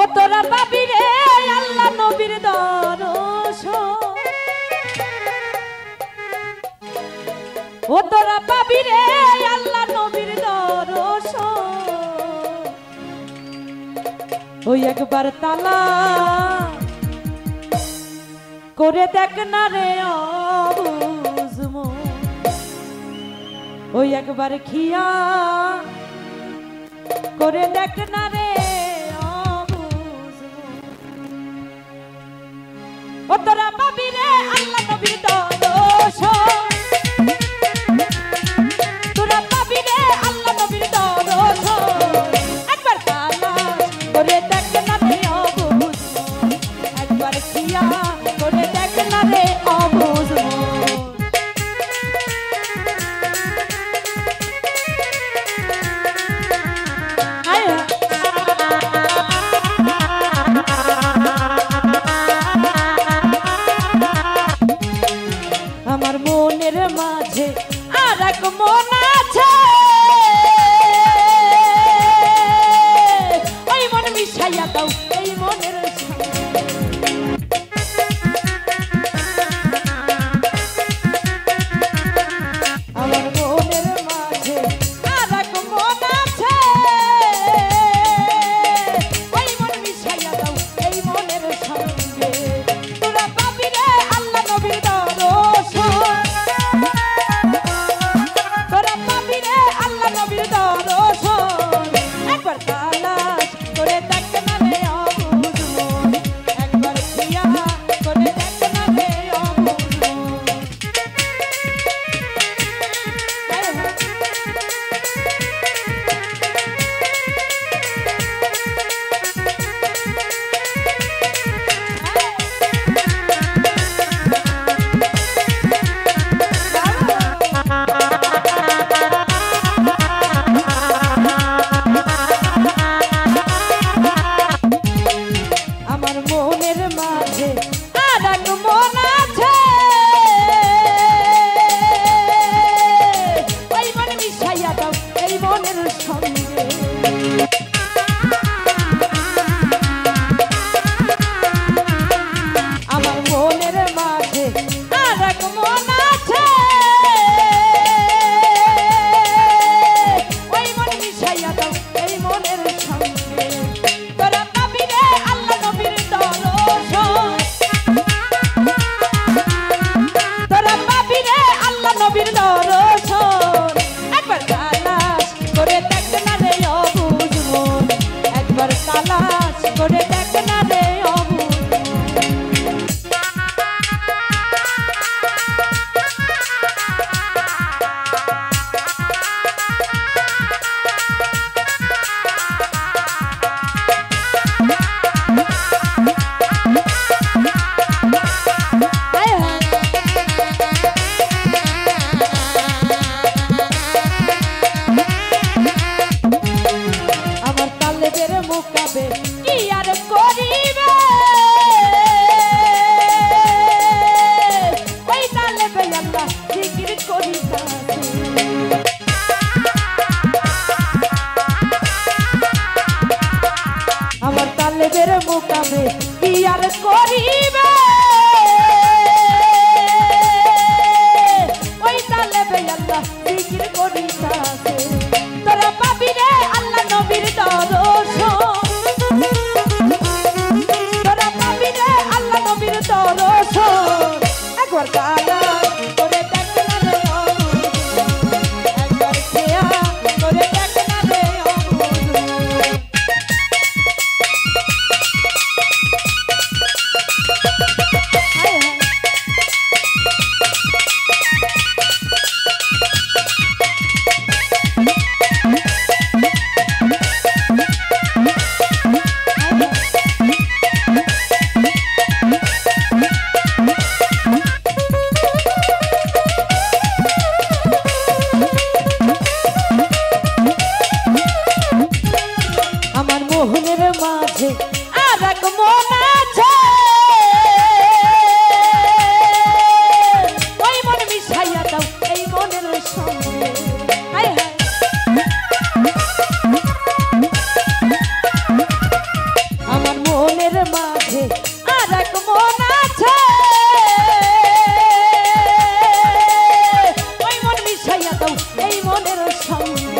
ও তোরা পাবি রে আল্লাহ নবীর দর্শন, ও তোরা পাবি রে আল্লাহ নবীর দর্শন। ওই একবার তালা করে দেখ না রে অবুঝ মন, ওই একবার খিয়া করে দেখ না রে অবুঝ মন। ও তোরা পাবি রে আল্লাহ নবীর দর্শন, তোরা পাবি রে আল্লাহ নবীর দর্শন। একবার তালা করে দেখ না রে অবুঝ মন, একবার খিয়া করে দেখ না রে অবুঝ মন। আমার মনের মাঝে আর এক মন আছে, ওই মন মিশাইয়া দাও এই মনের সঙ্গে। আমার মনের মাঝে আর এক মন আছে, ওই মন মিশাইয়া দাও এই মনের সঙ্গে। তোরা পাবি রে আল্লাহ নবীর দর্শন, তোরা পাবি রে আল্লাহ নবীর দর্শন। একবার তালাশ করে দেখ না রে অবুঝ মন, একবার খিয়া করে দেখ না রে অবুঝ মন। আমার মনের মাঝে আর এক মন আছে, ওই মন মিশাইয়া দাও এই মনের সঙ্গে। আমার মনের মাঝে আর এক মন আছে, ওই মন মিশাইয়া দাও এই মনের সঙ্গে। তোরা পাবি রে আল্লাহ নবীর দর্শন, তোরা পাবি রে আল্লাহ নবীর দর্শন। একবার তালাশ করে দেখ না রে অবুঝ মন, একবার তালাশ করে দেখ না রে অবুঝ মন। আমার তালেবের মুকাবে কি আর মনের সঙ্গে